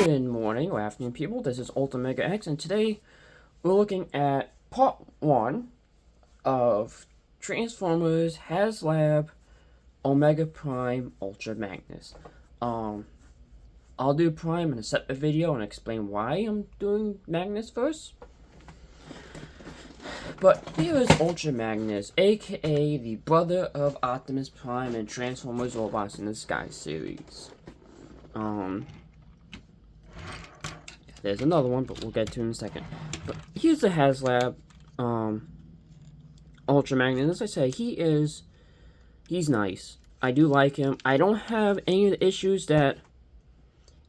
Good morning or afternoon, people. This is Ultimate X, and today we're looking at part 1 of Transformers Haslab Omega Prime Ultra Magnus. I'll do Prime in a separate video and explain why I'm doing Magnus first. But here is Ultra Magnus, aka the brother of Optimus Prime and Transformers Robots in the Sky series. There's another one, but we'll get to in a second. But here's the Haslab Ultra Magnus. As I say, he's nice. I do like him. I don't have any of the issues that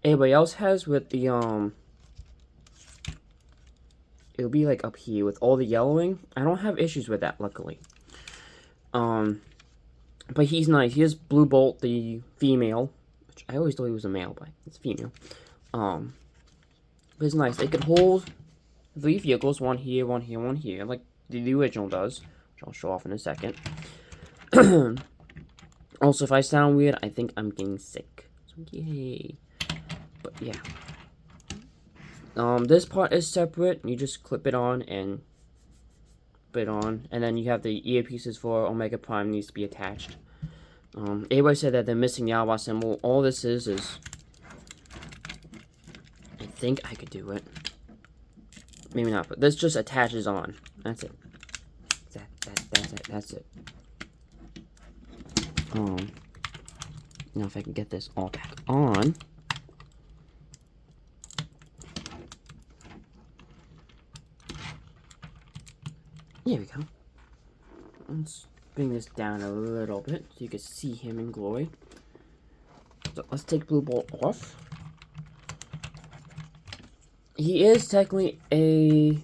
everybody else has with the it'll be like up here with all the yellowing. I don't have issues with that, luckily. But he's nice. Here's Blue Bolt, the female, which I always thought he was a male, but it's female. But it's nice. They can hold 3 vehicles, one here, one here, one here, like the original does, which I'll show off in a second. Also, if I sound weird, I think I'm getting sick. So, yay. But, yeah. This part is separate. You just clip it on and put it on. And then you have the earpieces for Omega Prime needs to be attached. Everybody said that they're missing the Autobot symbol. All this is I think I could do it. Maybe not, but this just attaches on. That's it. That's it. Now if I can get this all back on. There we go. Let's bring this down a little bit so you can see him in glory. So let's take Blue Bolt off. He is technically that's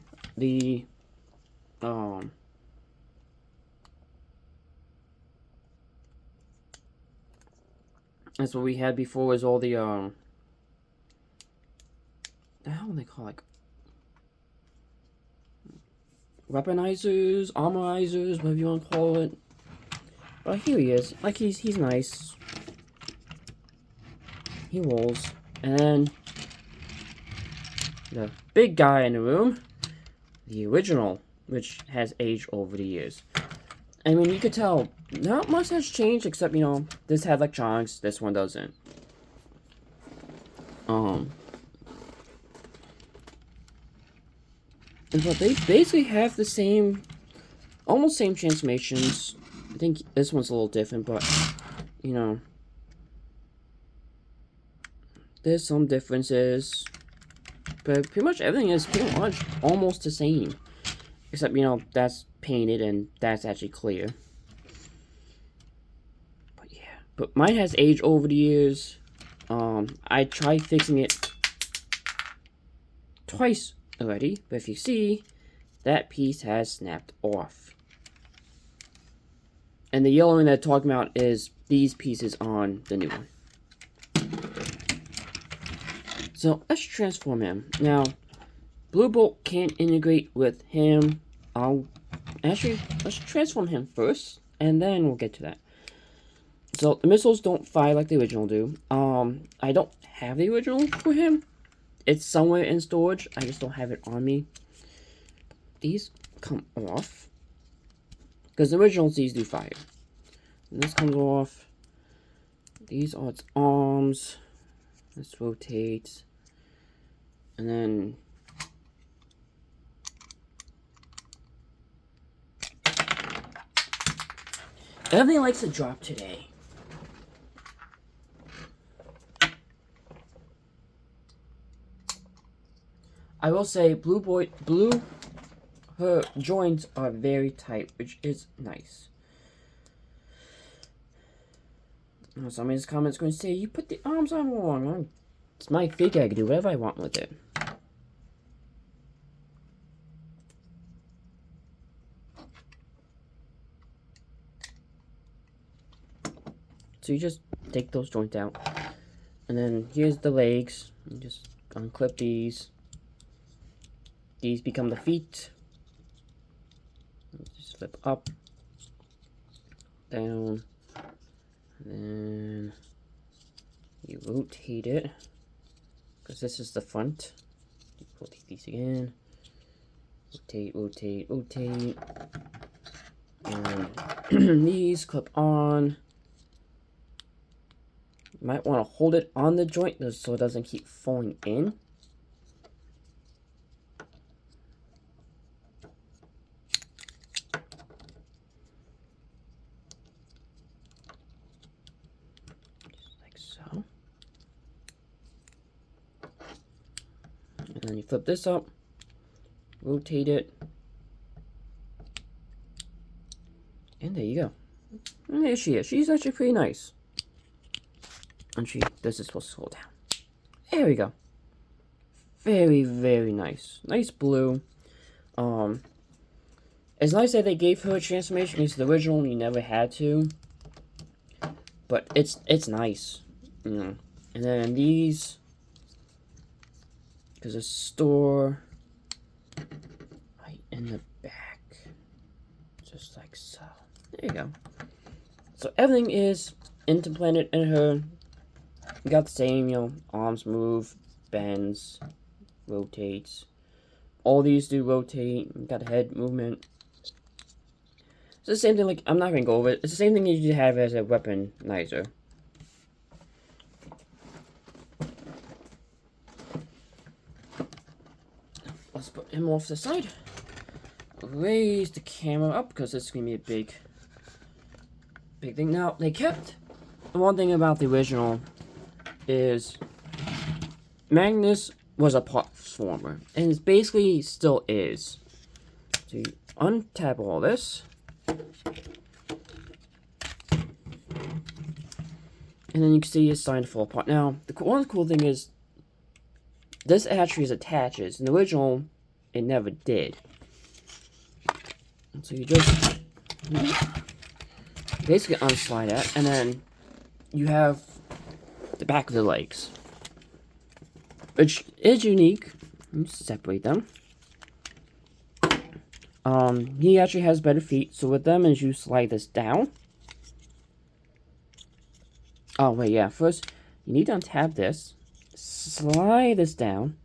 what we had before, was all the how do they call it? Weaponizers, armorizers, whatever you want to call it. But here he is. Like, he's nice. He rolls. And then the big guy in the room, the original, which has aged over the years. I mean, you could tell not much has changed, except, you know, this had electronics, this one doesn't. But they basically have the same, almost same transformations. I think this one's a little different, but, you know, there's some differences. But pretty much everything is pretty much almost the same. Except, you know, that's painted and that's actually clear. But yeah. But mine has aged over the years. I tried fixing it twice already. But if you see, that piece has snapped off. And the yellowing that I'm talking about is these pieces on the new one. So let's transform him. Now, Blue Bolt can't integrate with him. Actually, let's transform him first, and then we'll get to that. So the missiles don't fire like the original do. I don't have the original for him. It's somewhere in storage. I just don't have it on me. These come off because the originals, these do fire. And this comes off. These are its arms. Let's rotate. And then everything likes to drop today. I will say her joints are very tight, which is nice. Now, somebody's comments going to say, you put the arms on wrong. It's my figure, I can do whatever I want with it. So you just take those joints out. And then here's the legs. You just unclip these. These become the feet. Just flip up, down, and then you rotate it, because this is the front. Rotate these again. Rotate, rotate, rotate. And these clip on. You might want to hold it on the joint so it doesn't keep falling in. Just like so. And then you flip this up, rotate it, and there you go. And there she is. She's actually pretty nice. And this is supposed to slow down. There we go. Very, very nice. Nice blue. It's nice that they gave her a transformation because the original you never had to. But it's nice. You know. And then these, because a store right in the back. Just like so. There you go. So everything is implanted in her. You got the same, you know, arms move, bends, rotates. All these do rotate. You got the head movement. It's the same thing, like, I'm not going to go over it. It's the same thing you have as a weaponizer. Let's put him off the side. Raise the camera up because it's going to be a big thing. Now, they kept the one thing about the original is Magnus was a platformer, and it basically still is. So you untap all this, and then you can see it's starting to fall apart. Now, the one cool thing is this actually attaches. In the original, it never did. And so you just basically unslide that, and then you have the back of the legs, which is unique. Let me separate them. He actually has better feet, so with them, as you slide this down. Oh wait, yeah. First, you need to untap this, slide this down,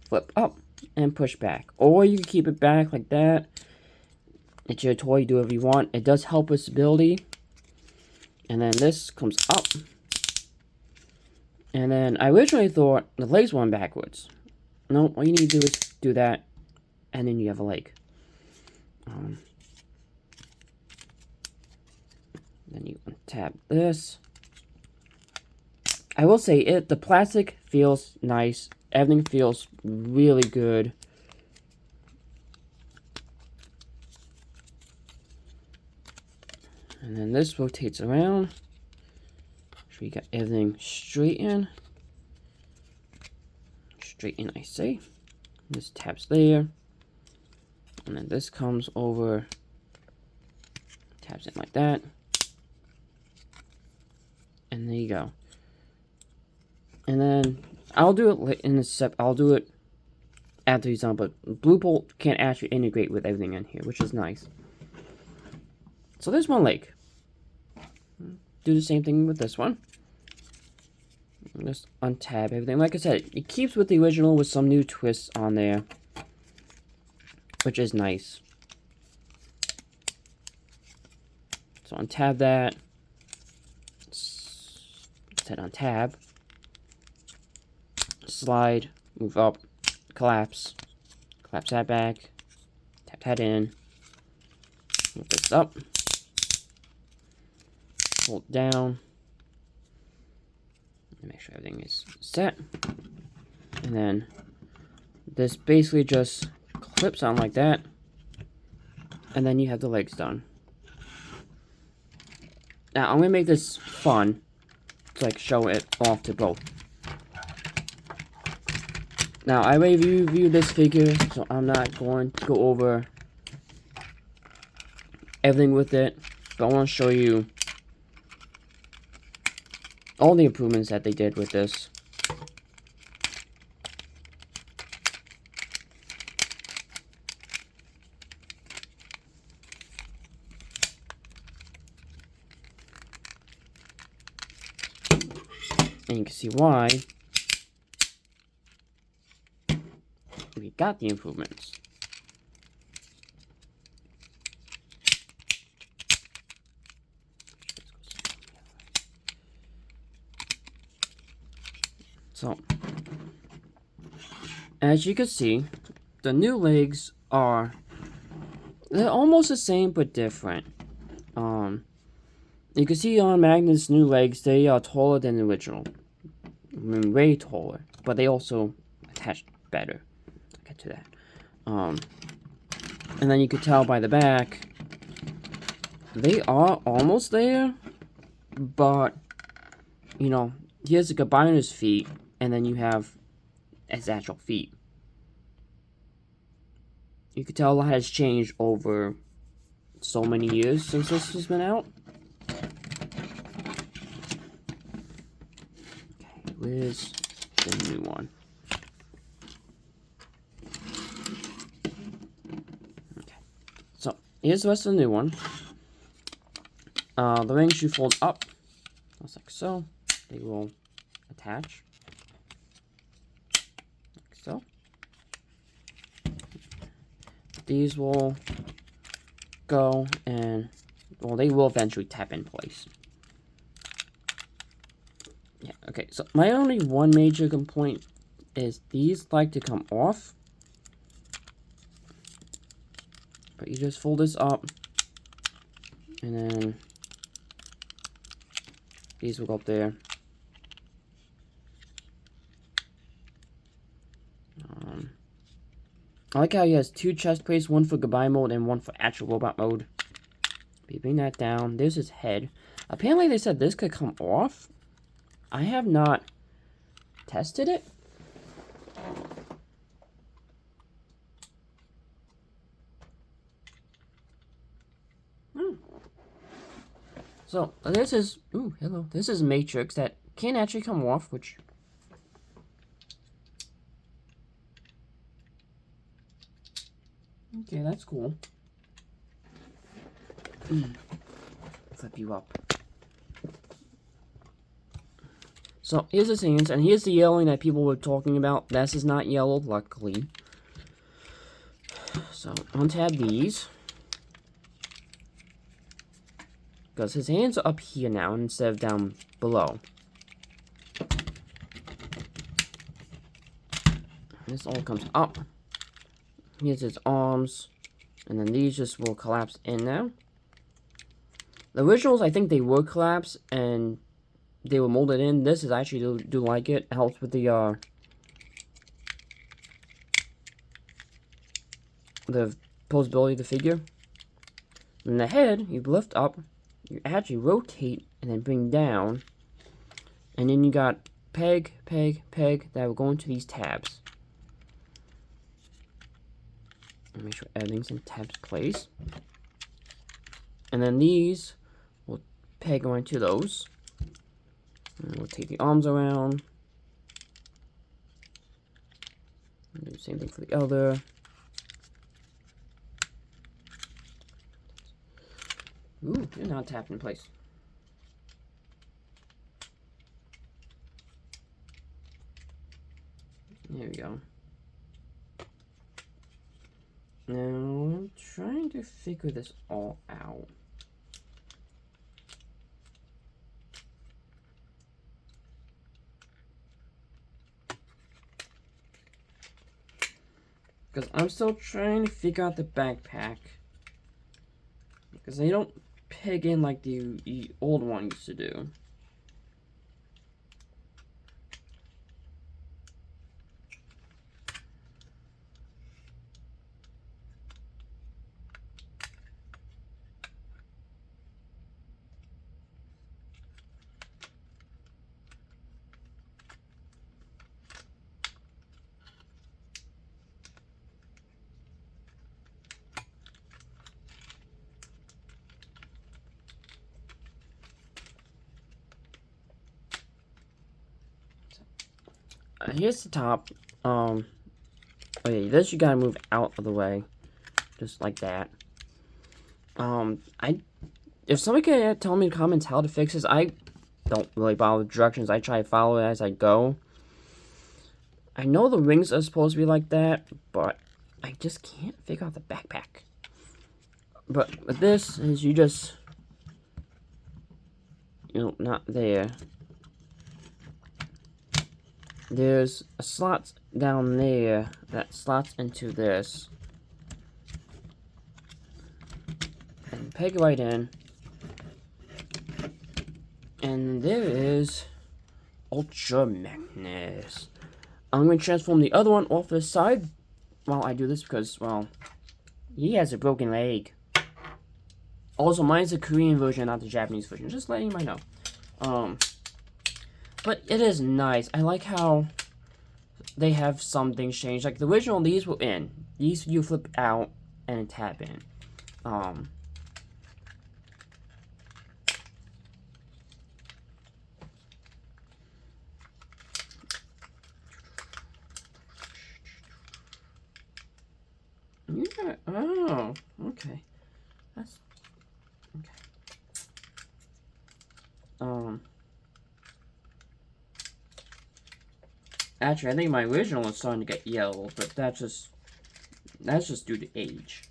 flip up, and push back. Or you can keep it back like that. It's your toy. Do whatever you want. It does help with stability. And then this comes up. And then I originally thought the legs went backwards. No, all you need to do is do that, and then you have a leg. Then you untap this. I will say the plastic feels nice. Everything feels really good. And then this rotates around. So you got everything straight in. Straight in, I say. This taps there. And then this comes over. Taps in like that. And there you go. And then I'll do it in a step. I'll do it after he's done. But Blue Bolt can't actually integrate with everything in here, which is nice. So there's one leg. Do the same thing with this one. Just untab everything. Like I said, it keeps with the original with some new twists on there, which is nice. So untab that. Set on tab. Slide, move up, collapse. Collapse that back. Tap that in. Move this up. Hold down. Make sure everything is set. And then this basically just clips on like that. And then you have the legs done. Now I'm gonna make this fun to like show it off to both. Now I already reviewed this figure, so I'm not going to go over everything with it, but I want to show you all the improvements that they did with this. And you can see why we got the improvements. So, as you can see, the new legs they're almost the same but different. You can see on Magnus' new legs, they are taller than the original. I mean, way taller, but they also attach better. I'll get to that. And then you can tell by the back, they are almost there, but, you know, here's the combiner's feet, and then you have his actual feet. You can tell a lot has changed over so many years since this has been out. Okay, where's the new one? Okay, so here's the rest of the new one. The rings you fold up, just like so. They will attach, like so. These will go and, well, they will eventually tap in place. Yeah, okay, so my only one major complaint is these like to come off. But you just fold this up, and then these will go up there. I like how he has two chest plates, one for goodbye mode and one for actual robot mode. You bring that down. There's his head. Apparently they said this could come off. I have not tested it. So this is, ooh, hello. This is Matrix that can actually come off, which, okay, that's cool. Flip you up. So here's his hands, and here's the yellowing that people were talking about. This is not yellow, luckily. So untab these, because his hands are up here now instead of down below. This all comes up. Here's his arms, and then these just will collapse in now. The originals, I think they were collapsed, and they were molded in. This is actually do like it. It helps with the posability of the figure. And the head, you lift up, you actually rotate, and then bring down. And then you got peg, peg, peg that will go into these tabs. And make sure everything's in tabs place. And then these will peg onto those. And we'll take the arms around. And do the same thing for the other. Ooh, you're not tapped in place. There we go. Now, I'm trying to figure this all out. Because I'm still trying to figure out the backpack. Because they don't peg in like the old one used to do. Here's the top. Okay, this you gotta move out of the way, just like that. If somebody could tell me in the comments how to fix this, I don't really follow the directions. I try to follow it as I go. I know the wings are supposed to be like that, but I just can't figure out the backpack. But with this, is you just, not there. There's a slot down there that slots into this. And peg right in. And there is Ultra Magnus. I'm going to transform the other one off to the side while I do this because, well, he has a broken leg. Also, mine's the Korean version, not the Japanese version. Just letting you know. But it is nice. I like how they have some things changed. Like the original, these were in. These you flip out and tap in. Yeah. Oh, okay. That's okay. Actually, I think my original is starting to get yellow, but that's just due to age.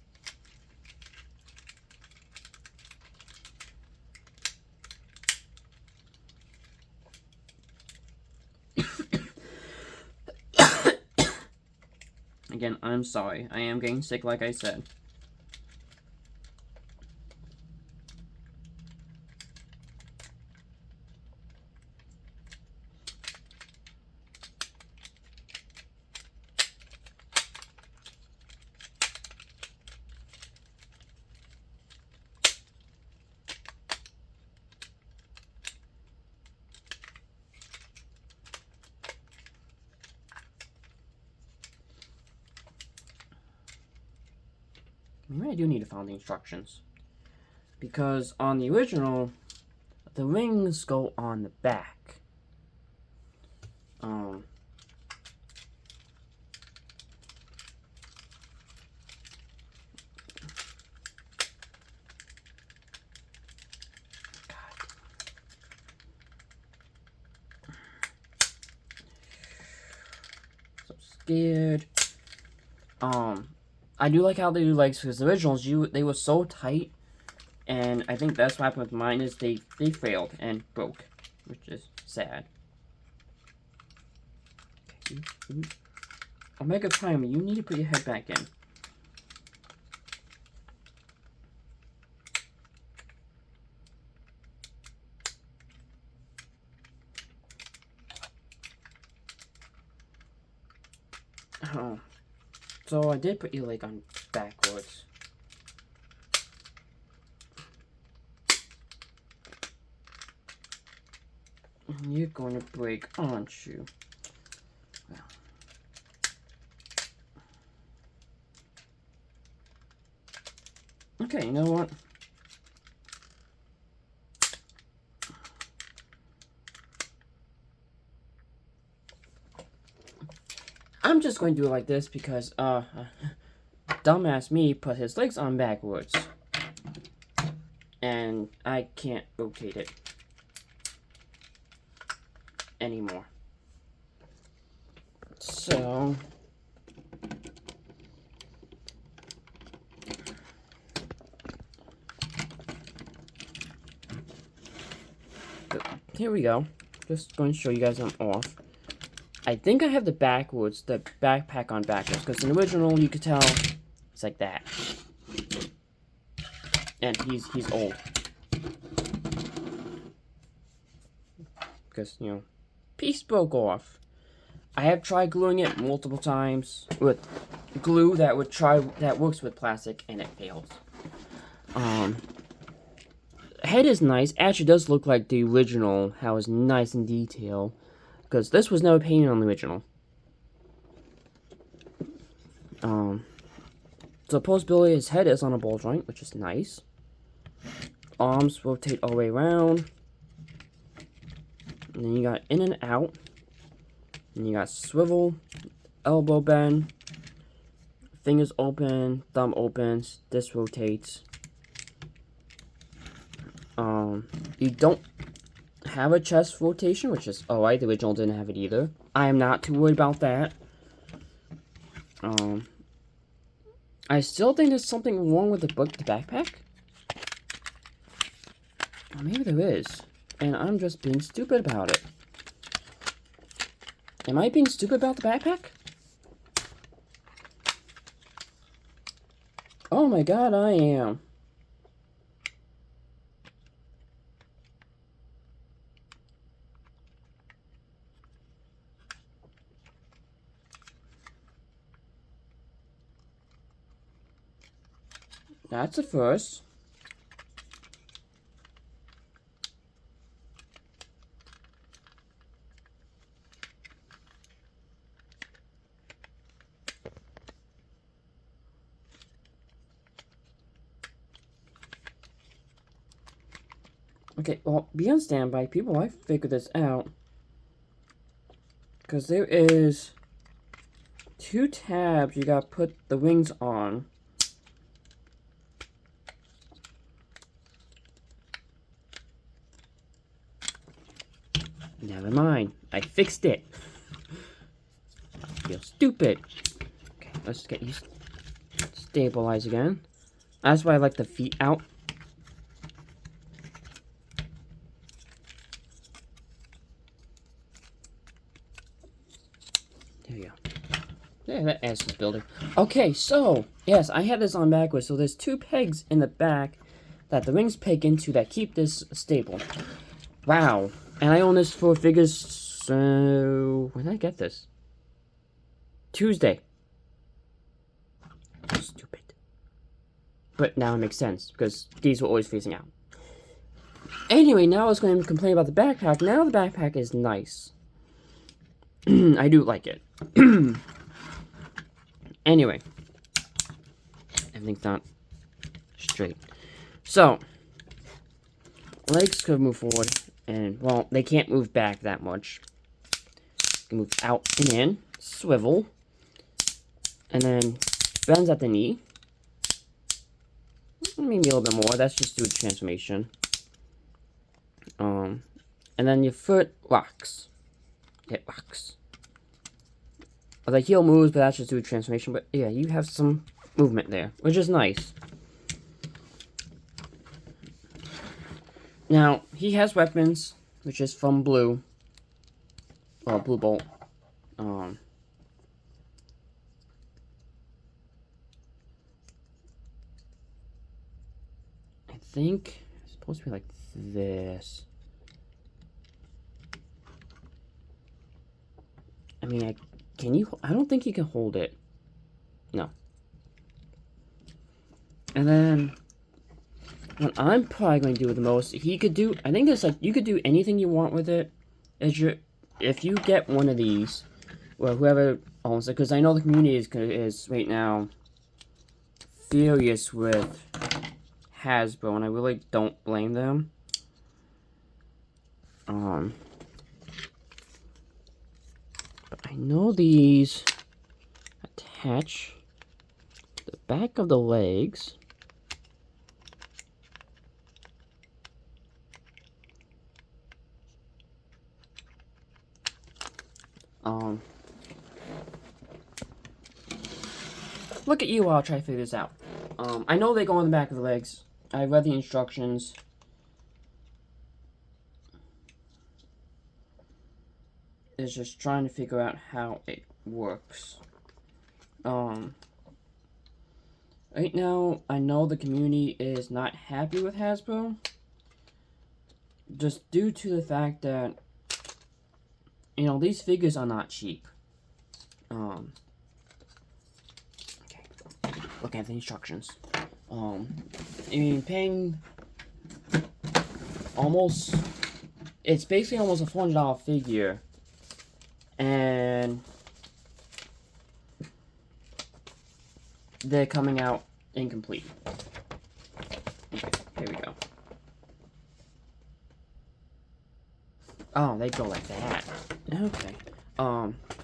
Again, I'm sorry. I am getting sick, like I said. Maybe I do need to follow the instructions. Because on the original, the rings go on the back. So scared. I do like how they do legs because the originals, they were so tight, and I think that's what happened with mine is they failed and broke, which is sad. Okay. Omega Prime, you need to put your head back in. Oh. So I did put your leg on backwards. And you're going to break, aren't you? Well. Okay, you know what? I'm just going to do it like this because, dumbass me put his legs on backwards. And I can't rotate it anymore. So, here we go. Just going to show you guys I'm off. I think I have the backpack on backwards, because in the original you could tell it's like that. And he's old. Because, piece broke off. I have tried gluing it multiple times with glue that works with plastic, and it fails. Head is nice. Actually does look like the original, how it's nice in detail. Because this was never painted on the original. So postability, his head is on a ball joint, which is nice. Arms rotate all the way around. And then you got in and out. And you got swivel, elbow bend, fingers open, thumb opens, this rotates. You don't have a chest rotation, which is alright, the original didn't have it either. I am not too worried about that. I still think there's something wrong with the backpack. Or maybe there is. And I'm just being stupid about it. Am I being stupid about the backpack? Oh my god, I am. That's a first. Okay, well, be on standby, people. I figured this out. Because there is 2 tabs you gotta put the wings on. Never mind. I fixed it. I feel stupid. Okay, let's get you stabilized again. That's why I like the feet out. There you go. Yeah, that adds to the builder. Okay, so, yes, I have this on backwards. So there's 2 pegs in the back that the wings peg into that keep this stable. Wow. And I own this for figures, so... When did I get this? Tuesday. Stupid. But now it makes sense, because these were always facing out. Anyway, now I was going to complain about the backpack. Now the backpack is nice. I do like it. Anyway. Everything's not straight. So. Legs could move forward. And, well, they can't move back that much. You can move out and in. Swivel. And then bends at the knee. Maybe a little bit more. That's just due to transformation. And then your foot rocks. It rocks. Well, the heel moves, but that's just due to transformation. But yeah, you have some movement there, which is nice. Now, he has weapons, which is from Blue. Well, Blue Bolt. I think it's supposed to be like this. I mean, I don't think you can hold it. No. And then, what I'm probably going to do with the most, he could do, I think it's like, you could do anything you want with it. If you get one of these, or whoever owns it, because I know the community is right now furious with Hasbro, and I really don't blame them. But I know these attach to the back of the legs. Look at you while I try to figure this out. I know they go on the back of the legs. I read the instructions. It's just trying to figure out how it works. Right now, I know the community is not happy with Hasbro. Just due to the fact that, you know, these figures are not cheap. Okay, look at the instructions. I mean, paying almost, it's basically almost a $400 figure, and they're coming out incomplete. Okay, here we go. Oh, they go like that. Okay.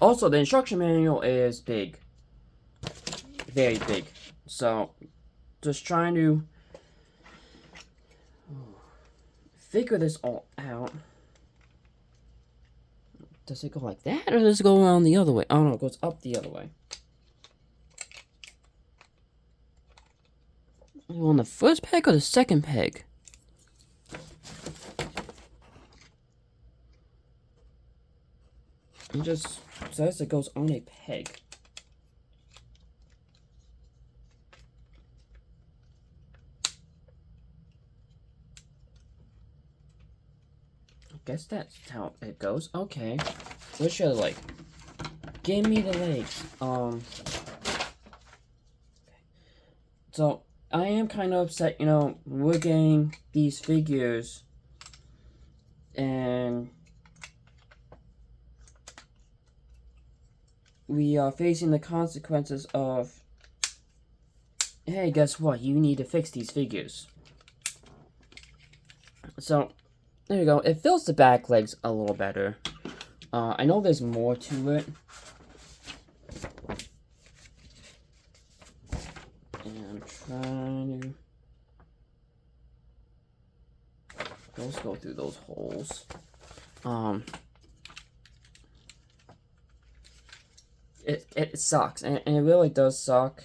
Also, the instruction manual is big. Very big. So, just trying to figure this all out. Does it go like that, or does it go around the other way? Oh no, it goes up the other way. You on the first peg or the second peg? It just says it goes on a peg. I guess that's how it goes. Okay. What should I like? Give me the legs. So, I am kind of upset, you know, we're getting these figures, and we are facing the consequences of, hey, guess what? You need to fix these figures. So, there you go. It fills the back legs a little better. I know there's more to it. And I'm trying to... Let's go through those holes. It sucks, and it really does suck.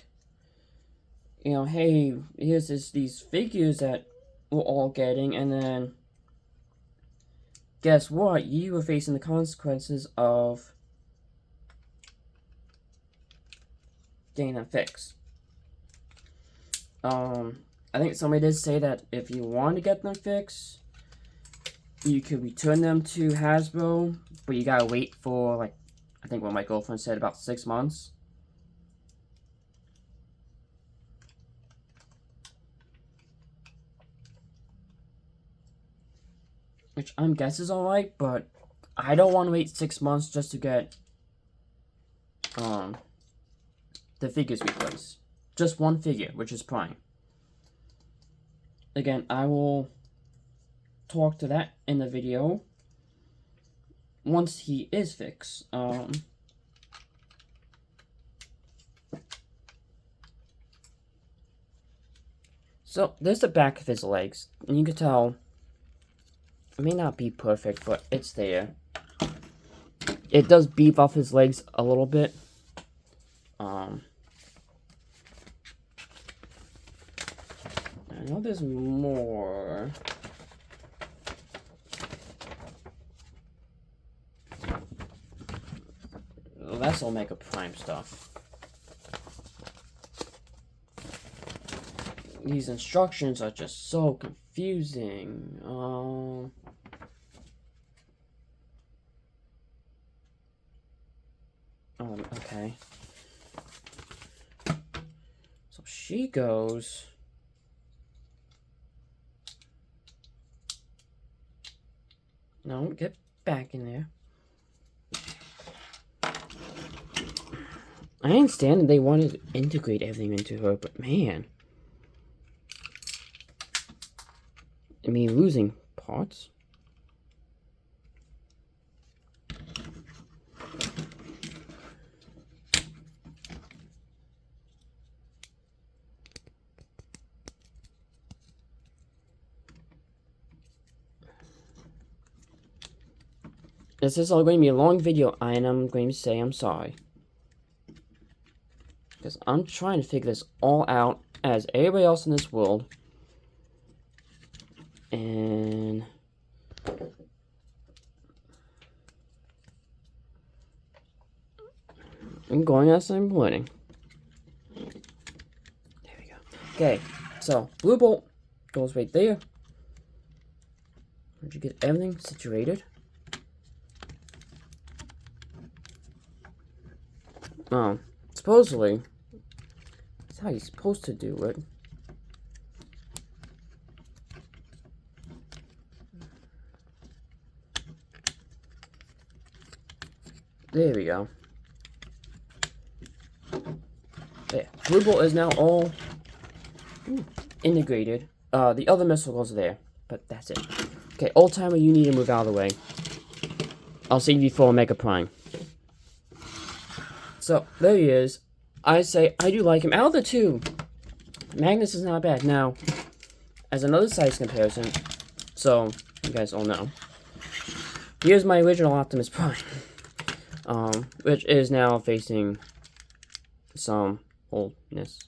You know, hey, here's these figures that we're all getting, and then guess what? You were facing the consequences of getting them fixed. I think somebody did say that if you want to get them fixed, you could return them to Hasbro, but you gotta wait for, like, I think what my girlfriend said, about 6 months. Which I'm guess is alright, but I don't want to wait 6 months just to get the figures replaced. Just one figure, which is Prime. Again, I will talk to that in the video once he is fixed. So, there's the back of his legs, and you can tell it may not be perfect, but it's there. It does beef off his legs a little bit. I know there's more. That's all Mega Prime stuff. These instructions are just so confusing. Okay. So she goes. No, get back in there. I understand that they wanted to integrate everything into her, but man. I mean, losing parts. This is all going to be a long video, and I'm going to say I'm sorry. Because I'm trying to figure this all out as everybody else in this world. And I'm going as I'm learning. There we go. Okay, so Blue Bolt goes right there. Did you get everything situated? Supposedly, that's how you're supposed to do it. There we go. There. Blue Bolt is now all integrated. The other missile goes there, but that's it. Okay, Old Timer, you need to move out of the way. I'll save you for Mega Prime. So, there he is. I say, I do like him. Out of the two, Magnus is not bad. Now, as another size comparison, so, you guys all know, here's my original Optimus Prime. Which is now facing some oldness.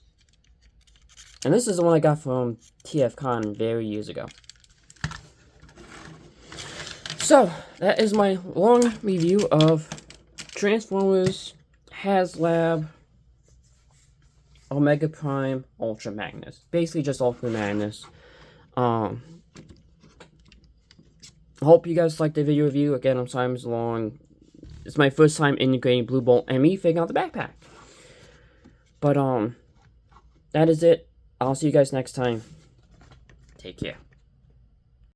And this is the one I got from TFCon very years ago. So, that is my long review of Transformers, Haslab, Omega Prime, Ultra Magnus. Basically just Ultra Magnus. I hope you guys liked the video review. Again, I'm sorry it was long. It's my first time integrating Blue Bolt and me figuring out the backpack. But, that is it. I'll see you guys next time. Take care.